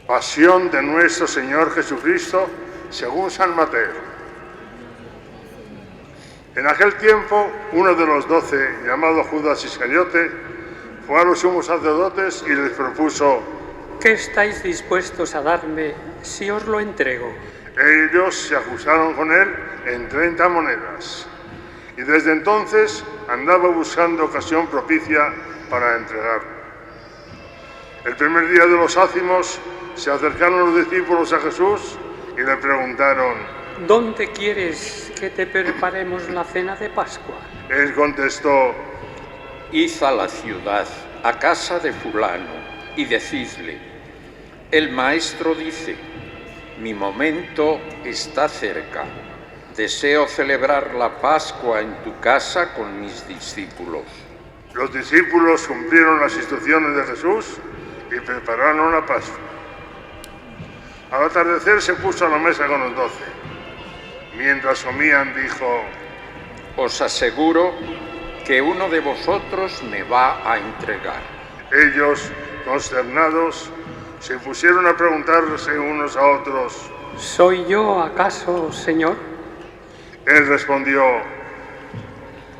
Pasión de nuestro Señor Jesucristo según San Mateo. En aquel tiempo, uno de los 12, llamado Judas Iscariote, fue a los sumos sacerdotes y les propuso: ¿qué estáis dispuestos a darme si os lo entrego? Ellos se ajustaron con él en 30 monedas. Y desde entonces andaba buscando ocasión propicia para entregarlo. El primer día de los ácimos se acercaron los discípulos a Jesús y le preguntaron: ¿dónde quieres que te preparemos la cena de Pascua? Él contestó: id a la ciudad, a casa de fulano, y decidle: el maestro dice, mi momento está cerca. Deseo celebrar la Pascua en tu casa con mis discípulos. Los discípulos cumplieron las instrucciones de Jesús y prepararon la Pascua. Al atardecer se puso a la mesa con los 12. Mientras comían dijo: os aseguro que uno de vosotros me va a entregar. Ellos, consternados, se pusieron a preguntarse unos a otros: ¿soy yo acaso, Señor? Él respondió: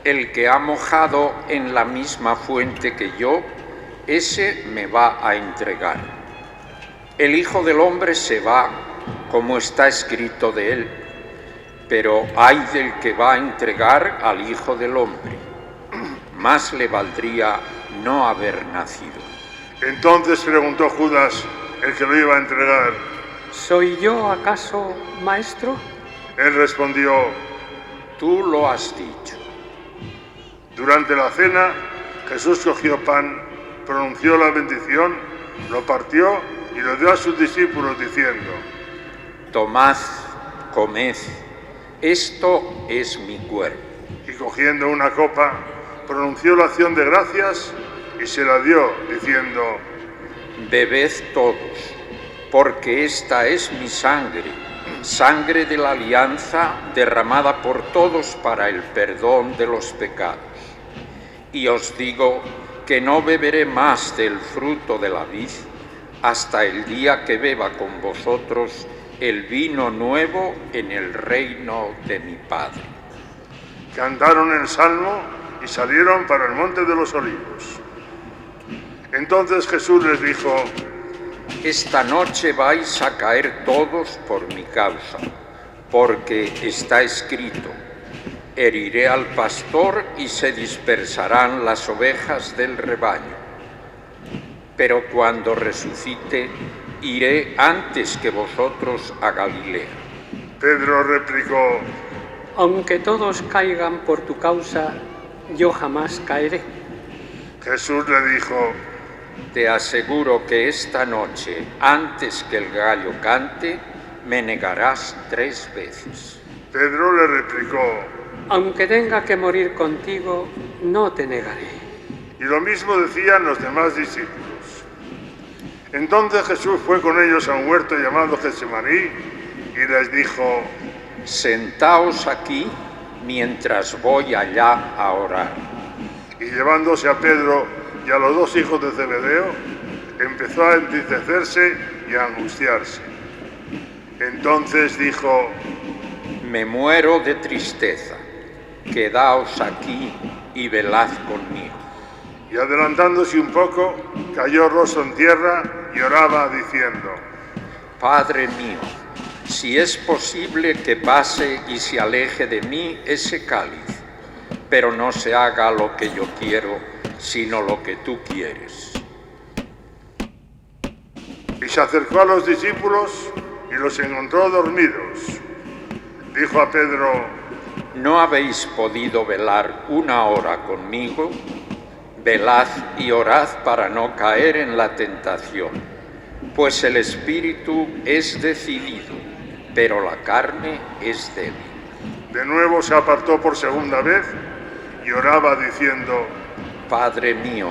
el que ha mojado en la misma fuente que yo, ese me va a entregar. El Hijo del Hombre se va, como está escrito de él, pero ay del que va a entregar al Hijo del Hombre. Más le valdría no haber nacido. Entonces preguntó Judas, el que lo iba a entregar: ¿soy yo acaso, maestro? Él respondió: tú lo has dicho. Durante la cena, Jesús cogió pan, pronunció la bendición, lo partió y lo dio a sus discípulos diciendo: tomad, comed, esto es mi cuerpo. Y cogiendo una copa, pronunció la acción de gracias y se la dio, diciendo: bebed todos, porque esta es mi sangre, sangre de la alianza derramada por todos para el perdón de los pecados. Y os digo que no beberé más del fruto de la vid hasta el día que beba con vosotros el vino nuevo en el reino de mi Padre. Cantaron el salmo y salieron para el monte de los olivos. Entonces Jesús les dijo: esta noche vais a caer todos por mi causa, porque está escrito: heriré al pastor y se dispersarán las ovejas del rebaño. Pero cuando resucite, iré antes que vosotros a Galilea. Pedro replicó: aunque todos caigan por tu causa, yo jamás caeré. Jesús le dijo: te aseguro que esta noche, antes que el gallo cante, me negarás 3 veces. Pedro le replicó: aunque tenga que morir contigo, no te negaré. Y lo mismo decían los demás discípulos. Entonces Jesús fue con ellos a un huerto llamado Getsemaní y les dijo: sentaos aquí mientras voy allá a orar. Y llevándose a Pedro y a los 2 hijos de Zebedeo, empezó a entristecerse y a angustiarse. Entonces dijo: me muero de tristeza, quedaos aquí y velad conmigo. Y adelantándose un poco, cayó rostro en tierra y oraba diciendo: Padre mío, si es posible que pase y se aleje de mí ese cáliz, pero no se haga lo que yo quiero, sino lo que tú quieres. Y se acercó a los discípulos y los encontró dormidos. Dijo a Pedro: ¿no habéis podido velar 1 hora conmigo? Velad y orad para no caer en la tentación, pues el espíritu es decidido, pero la carne es débil. De nuevo se apartó por segunda vez y oraba diciendo: Padre mío,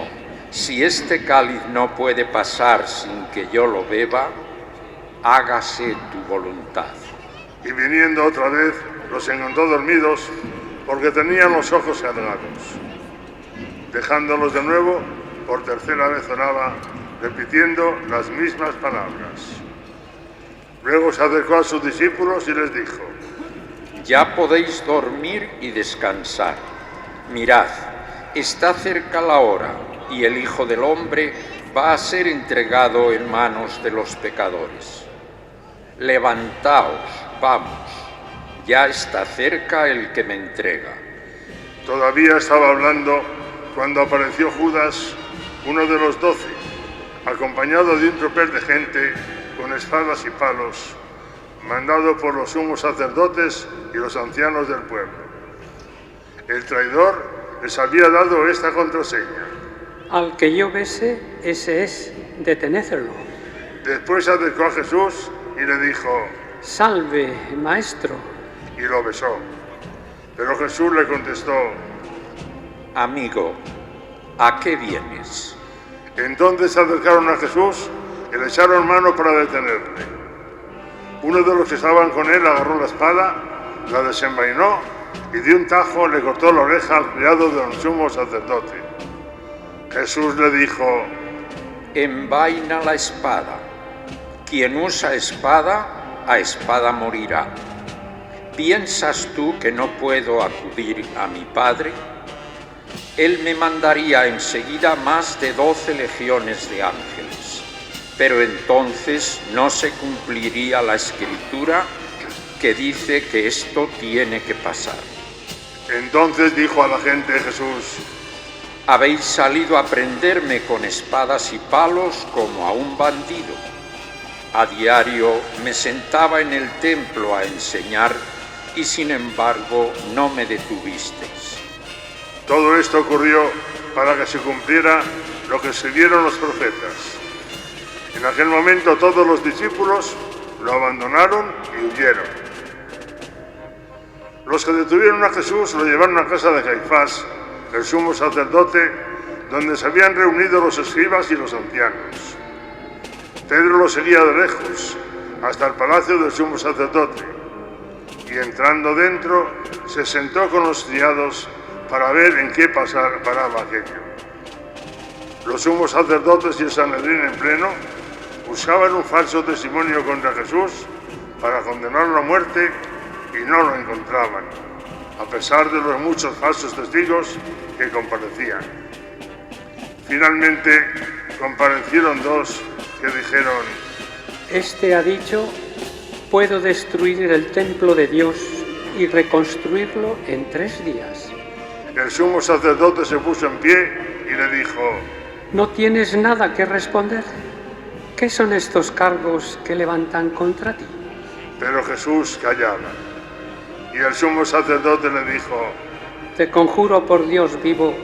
si este cáliz no puede pasar sin que yo lo beba, hágase tu voluntad. Y viniendo otra vez, los encontró dormidos porque tenían los ojos cerrados. Dejándolos de nuevo, por tercera vez oraba, repitiendo las mismas palabras. Luego se acercó a sus discípulos y les dijo: Ya podéis dormir y descansar. Mirad, está cerca la hora y el Hijo del Hombre va a ser entregado en manos de los pecadores. Levantaos, vamos, ya está cerca el que me entrega. Todavía estaba hablando cuando apareció Judas, uno de los 12, acompañado de un tropel de gente con espadas y palos, mandado por los sumos sacerdotes y los ancianos del pueblo. El traidor les había dado esta contraseña: Al que yo bese, ese es, detenedlo. Después se acercó a Jesús y le dijo: Salve, maestro. Y lo besó. Pero Jesús le contestó: Amigo, ¿a qué vienes? Entonces se acercaron a Jesús y le echaron mano para detenerle. Uno de los que estaban con él agarró la espada, la desenvainó y de un tajo le cortó la oreja al criado del sumo sacerdote. Jesús le dijo: Envaina la espada. Quien usa espada, a espada morirá. ¿Piensas tú que no puedo acudir a mi Padre? Él me mandaría enseguida más de 12 legiones de ángeles, pero entonces no se cumpliría la Escritura que dice que esto tiene que pasar. Entonces dijo a la gente Jesús: Habéis salido a prenderme con espadas y palos como a un bandido. A diario me sentaba en el templo a enseñar y sin embargo no me detuvisteis. Todo esto ocurrió para que se cumpliera lo que escribieron los profetas. En aquel momento todos los discípulos lo abandonaron y huyeron. Los que detuvieron a Jesús lo llevaron a casa de Caifás, el sumo sacerdote, donde se habían reunido los escribas y los ancianos. Pedro lo seguía de lejos, hasta el palacio del sumo sacerdote, y entrando dentro, se sentó con los criados para ver en qué paraba aquello. Los sumos sacerdotes y el Sanedrín en pleno buscaban un falso testimonio contra Jesús para condenarlo a muerte y no lo encontraban, a pesar de los muchos falsos testigos que comparecían. Finalmente comparecieron 2 que dijeron: Este ha dicho, puedo destruir el templo de Dios y reconstruirlo en 3 días. El sumo sacerdote se puso en pie y le dijo: ¿No tienes nada que responder? ¿Qué son estos cargos que levantan contra ti? Pero Jesús callaba. Y el sumo sacerdote le dijo: Te conjuro por Dios vivo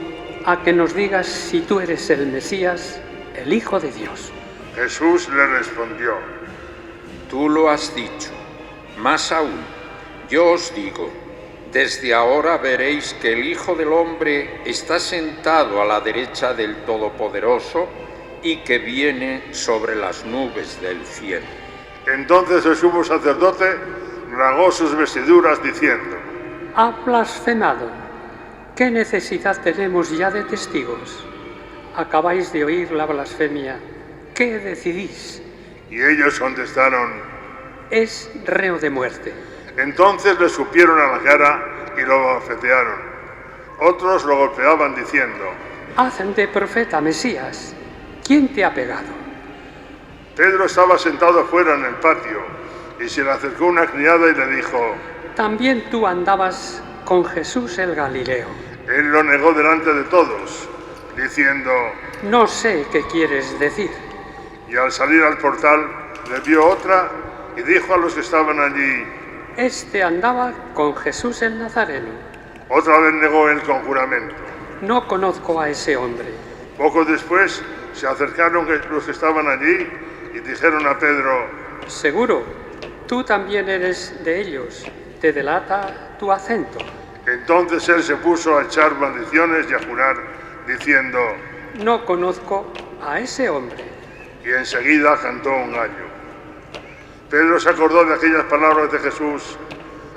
a que nos digas si tú eres el Mesías, el Hijo de Dios. Jesús le respondió: Tú lo has dicho. Más aún, yo os digo, desde ahora veréis que el Hijo del Hombre está sentado a la derecha del Todopoderoso y que viene sobre las nubes del cielo. Entonces el sumo sacerdote rasgó sus vestiduras diciendo: Ha blasfemado. ¿Qué necesidad tenemos ya de testigos? Acabáis de oír la blasfemia. ¿Qué decidís? Y ellos contestaron: Es reo de muerte. Entonces le escupieron a la cara y lo abofetearon. Otros lo golpeaban diciendo: Hacen de profeta Mesías. ¿Quién te ha pegado? Pedro estaba sentado fuera en el patio y se le acercó una criada y le dijo: También tú andabas con Jesús el Galileo. Él lo negó delante de todos, diciendo: No sé qué quieres decir. Y al salir al portal le vio otra y dijo a los que estaban allí: Este andaba con Jesús el Nazareno. Otra vez negó él con juramento. No conozco a ese hombre. Poco después se acercaron los que estaban allí y dijeron a Pedro: Seguro, tú también eres de ellos. Te delata tu acento. Entonces él se puso a echar maldiciones y a jurar, diciendo: No conozco a ese hombre. Y enseguida cantó un gallo. Pedro se acordó de aquellas palabras de Jesús: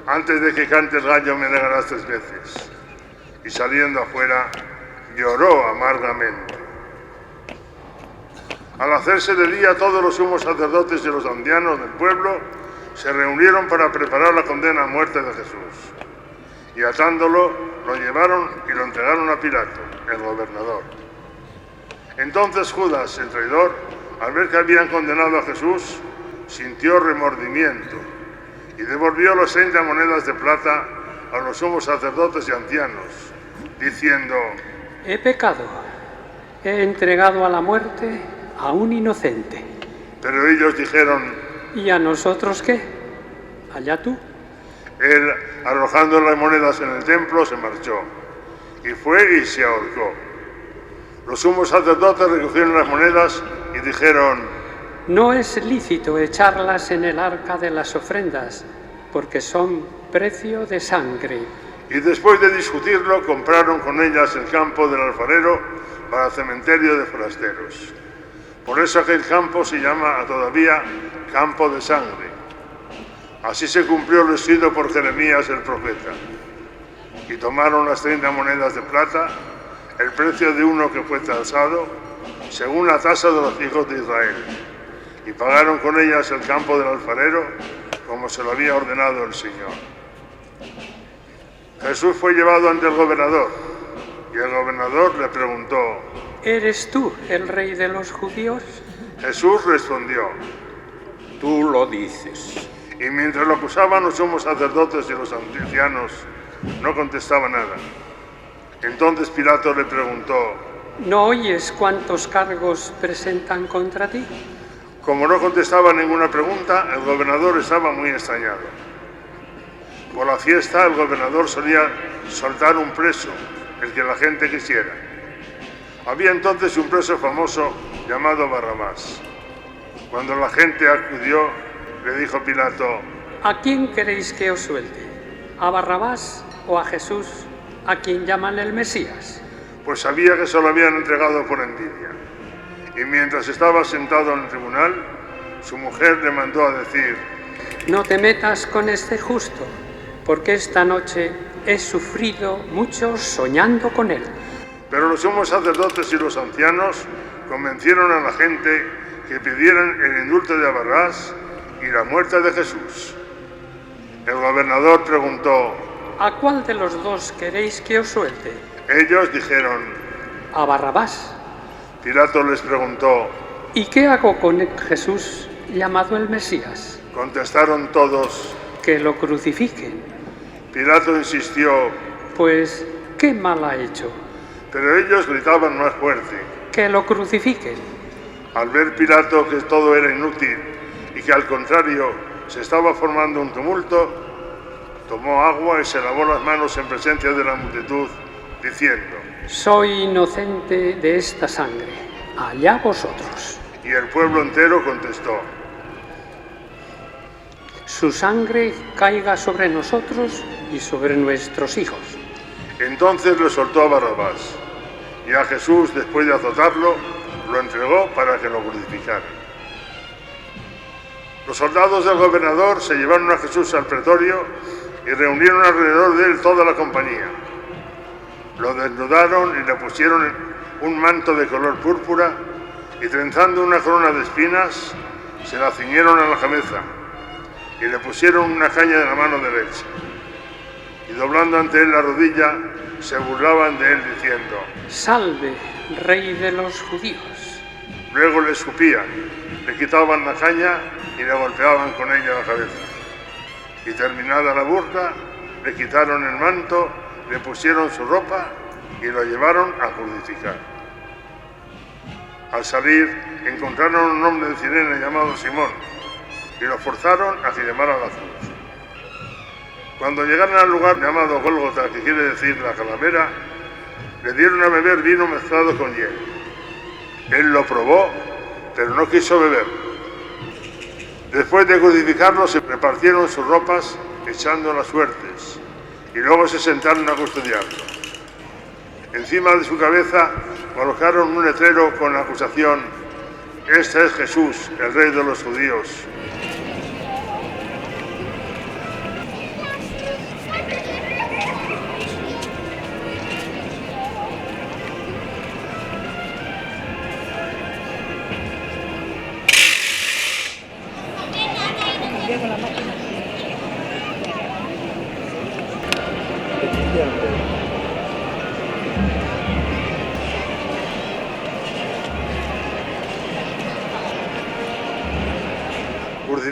Antes de que cante el gallo me negarás 3 veces. Y saliendo afuera, lloró amargamente. Al hacerse de día, todos los sumos sacerdotes y los ancianos del pueblo se reunieron para preparar la condena a muerte de Jesús. Y atándolo, lo llevaron y lo entregaron a Pilato, el gobernador. Entonces Judas, el traidor, al ver que habían condenado a Jesús, sintió remordimiento y devolvió las 30 monedas de plata a los sumos sacerdotes y ancianos, diciendo: He pecado, he entregado a la muerte a un inocente. Pero ellos dijeron: ¿Y a nosotros qué? Allá tú. Él, arrojando las monedas en el templo, se marchó, y fue y se ahorcó. Los sumos sacerdotes recogieron las monedas y dijeron: No es lícito echarlas en el arca de las ofrendas, porque son precio de sangre. Y después de discutirlo, compraron con ellas el campo del alfarero para cementerio de forasteros. Por eso aquel campo se llama todavía Campo de Sangre. Así se cumplió lo escrito por Jeremías el profeta. Y tomaron las 30 monedas de plata, el precio de uno que fue tasado, según la tasa de los hijos de Israel, y pagaron con ellas el campo del alfarero, como se lo había ordenado el Señor. Jesús fue llevado ante el gobernador, y el gobernador le preguntó: ¿Eres tú el rey de los judíos? Jesús respondió: Tú lo dices. Y mientras lo acusaban los sumos sacerdotes y los ancianos, no contestaba nada. Entonces Pilato le preguntó: ¿No oyes cuántos cargos presentan contra ti? Como no contestaba ninguna pregunta, el gobernador estaba muy extrañado. Por la fiesta, el gobernador solía soltar un preso, el que la gente quisiera. Había entonces un preso famoso llamado Barrabás. Cuando la gente acudió, le dijo Pilato: ¿A quién queréis que os suelte? ¿A Barrabás o a Jesús, a quien llaman el Mesías? Pues sabía que se lo habían entregado por envidia. Y mientras estaba sentado en el tribunal, su mujer le mandó a decir: No te metas con este justo, porque esta noche he sufrido mucho soñando con él. Pero los sumos sacerdotes y los ancianos convencieron a la gente que pidieran el indulto de Barrabás y la muerte de Jesús. El gobernador preguntó: ¿A cuál de los dos queréis que os suelte? Ellos dijeron: A Barrabás. Pilato les preguntó: ¿Y qué hago con Jesús llamado el Mesías? Contestaron todos: Que lo crucifiquen. Pilato insistió: Pues, ¿qué mal ha hecho? Pero ellos gritaban más fuerte. Que lo crucifiquen. Al ver Pilato que todo era inútil y que al contrario se estaba formando un tumulto, tomó agua y se lavó las manos en presencia de la multitud, diciendo: Soy inocente de esta sangre, allá vosotros. Y el pueblo entero contestó: Su sangre caiga sobre nosotros y sobre nuestros hijos. Entonces le soltó a Barrabás, y a Jesús, después de azotarlo, lo entregó para que lo crucificaran. Los soldados del gobernador se llevaron a Jesús al pretorio y reunieron alrededor de él toda la compañía. Lo desnudaron y le pusieron un manto de color púrpura y, trenzando una corona de espinas, se la ciñeron a la cabeza y le pusieron una caña de la mano derecha. Y doblando ante él la rodilla, se burlaban de él diciendo: Salve, rey de los judíos. Luego le escupían, le quitaban la caña y le golpeaban con ella la cabeza. Y terminada la burla, le quitaron el manto, le pusieron su ropa y lo llevaron a crucificar. Al salir, encontraron a un hombre de Cirene llamado Simón y lo forzaron a que llamara la cruz. Cuando llegaron al lugar llamado Gólgota, que quiere decir la calavera, le dieron a beber vino mezclado con hiel. Él lo probó, pero no quiso beber. Después de crucificarlo, se repartieron sus ropas echando las suertes y luego se sentaron a custodiarlo. Encima de su cabeza colocaron un letrero con la acusación: Este es Jesús, el rey de los judíos.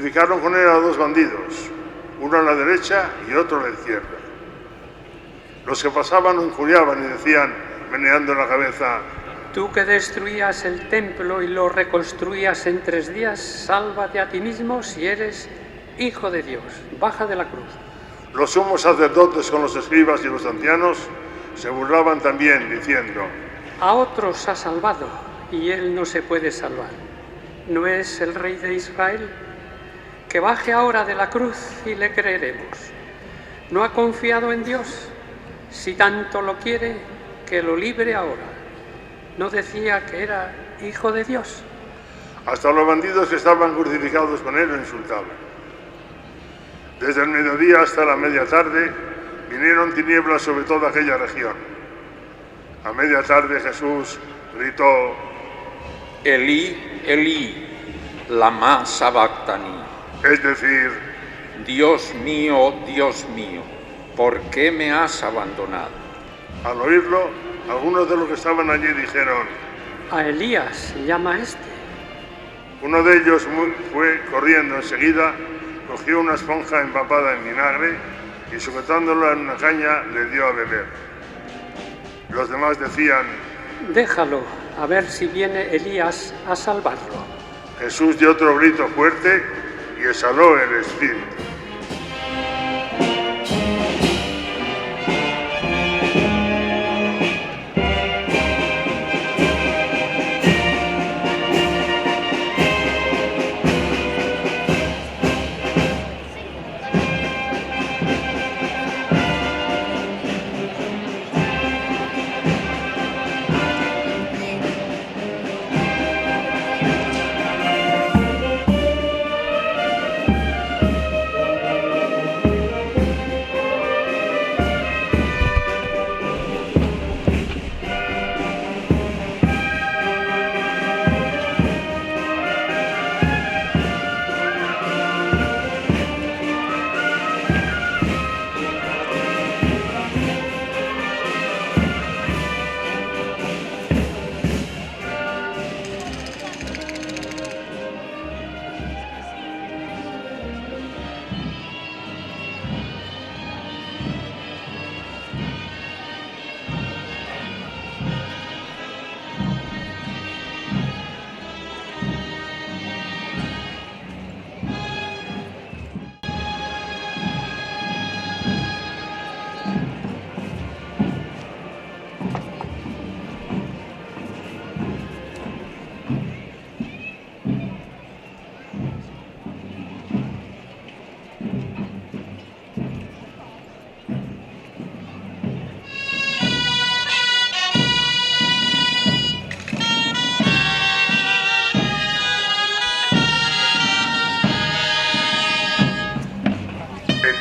Crucificaron con él a dos bandidos, uno a la derecha y otro a la izquierda. Los que pasaban lo injuriaban y decían, meneando la cabeza: Tú que destruías el templo y lo reconstruías en 3 días, sálvate a ti mismo si eres Hijo de Dios. Baja de la cruz. Los sumos sacerdotes con los escribas y los ancianos se burlaban también, diciendo: A otros ha salvado y él no se puede salvar. ¿No es el Rey de Israel? Que baje ahora de la cruz y le creeremos. ¿No ha confiado en Dios? Si tanto lo quiere, que lo libre ahora. ¿No decía que era Hijo de Dios? Hasta los bandidos que estaban crucificados con él lo insultaban. Desde el mediodía hasta la media tarde vinieron tinieblas sobre toda aquella región. A media tarde Jesús gritó: Elí, Elí, lama sabactani. Es decir, Dios mío, ¿por qué me has abandonado? al oírlo, algunos de los que estaban allí dijeron: A Elías llama este. Uno de ellos fue corriendo enseguida, cogió una esponja empapada en vinagre y sujetándola en una caña le dio a beber. Los demás decían: Déjalo, a ver si viene Elías a salvarlo. Jesús dio otro grito fuerte y exhaló el espíritu.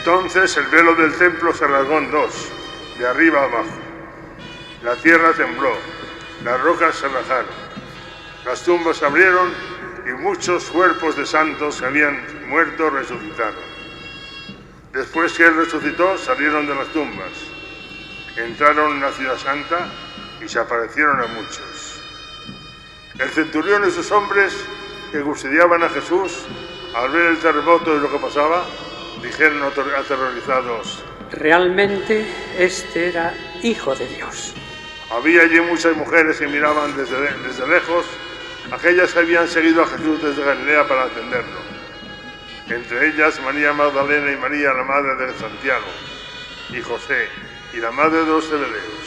Entonces el velo del templo se rasgó en dos, de arriba a abajo. La tierra tembló, las rocas se rajaron, las tumbas se abrieron y muchos cuerpos de santos que habían muerto resucitaron. Después que él resucitó, salieron de las tumbas, entraron en la ciudad santa y se aparecieron a muchos. El centurión y sus hombres que custodiaban a Jesús, al ver el terremoto y lo que pasaba, dijeron aterrorizados: Realmente este era Hijo de Dios. Había allí muchas mujeres que miraban desde lejos, aquellas que habían seguido a Jesús desde Galilea para atenderlo. Entre ellas María Magdalena y María, la madre de Santiago, y José, y la madre de los Zebedeos.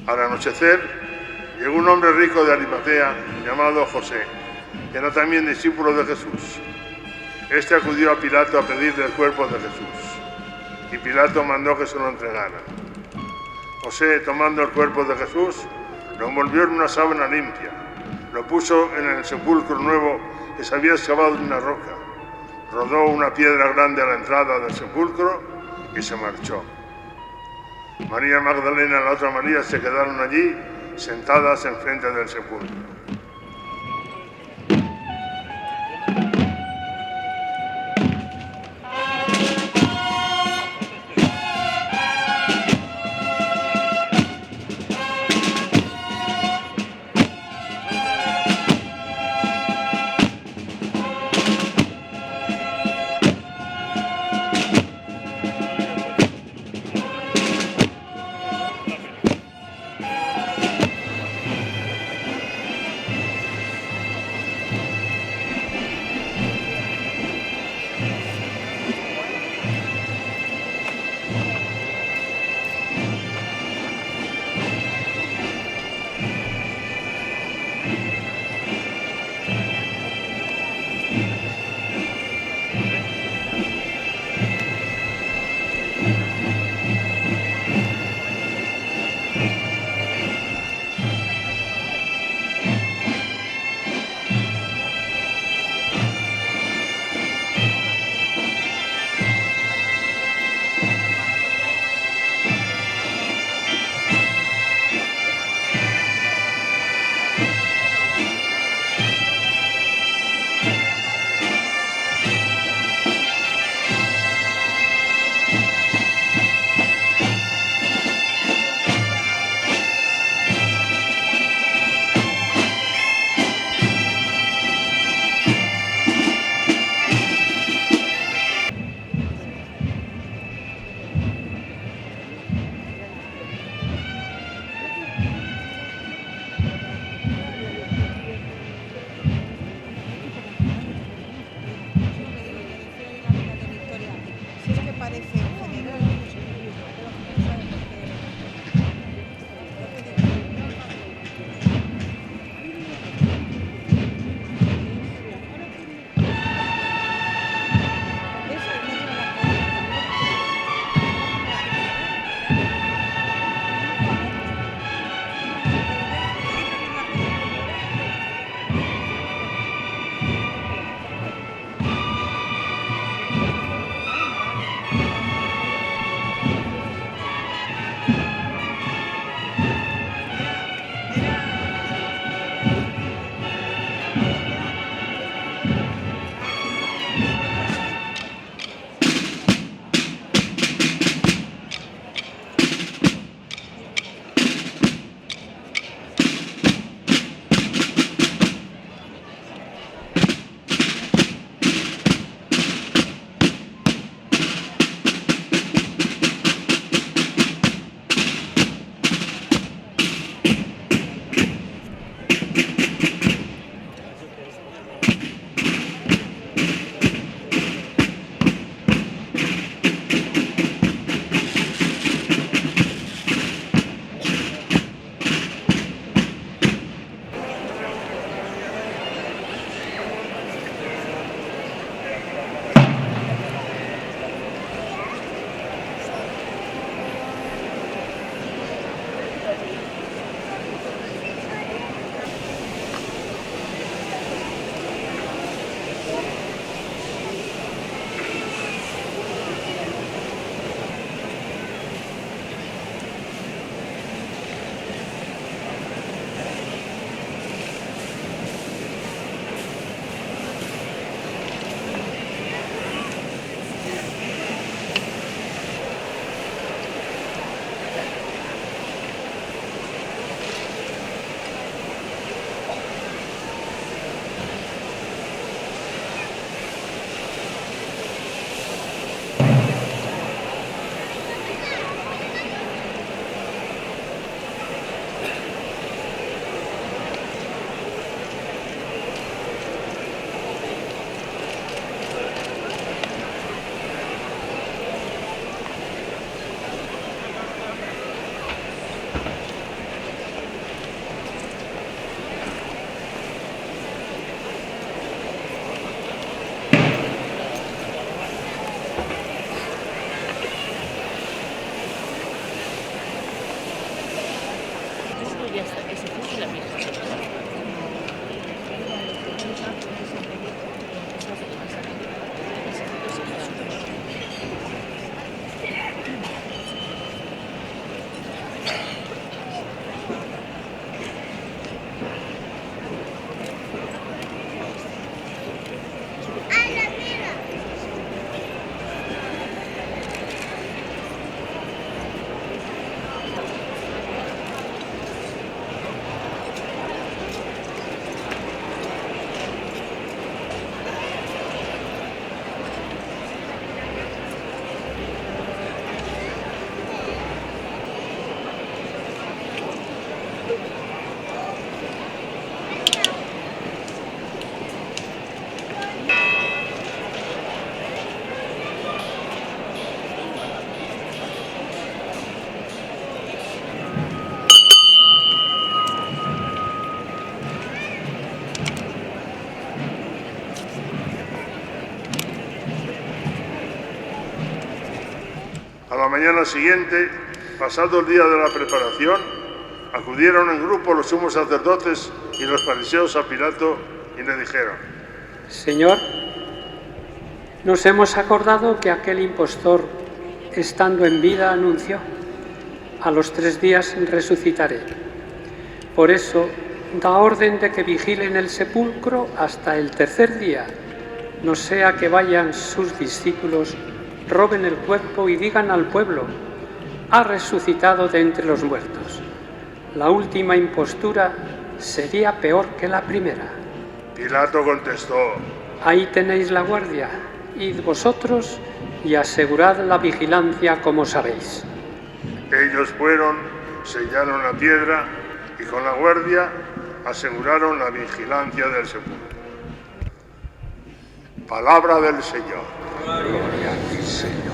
Al anochecer, llegó un hombre rico de Arimatea llamado José, que era también discípulo de Jesús. Este acudió a Pilato a pedirle el cuerpo de Jesús, y Pilato mandó que se lo entregaran. José, tomando el cuerpo de Jesús, lo envolvió en una sábana limpia, lo puso en el sepulcro nuevo que se había excavado en una roca, rodó una piedra grande a la entrada del sepulcro y se marchó. María Magdalena y la otra María se quedaron allí, sentadas enfrente del sepulcro. mañana siguiente, pasado el día de la preparación, acudieron en grupo los sumos sacerdotes y los fariseos a Pilato y le dijeron: Señor, nos hemos acordado que aquel impostor, estando en vida, anunció: a los 3 días resucitaré. Por eso, da orden de que vigilen el sepulcro hasta el 3er día, no sea que vayan sus discípulos, roben el cuerpo y digan al pueblo: ha resucitado de entre los muertos. La última impostura sería peor que la primera. Pilato contestó: Ahí tenéis la guardia, id vosotros y asegurad la vigilancia como sabéis. Ellos fueron, sellaron la piedra y con la guardia aseguraron la vigilancia del sepulcro. Palabra del Señor. Gloria a ti, Señor.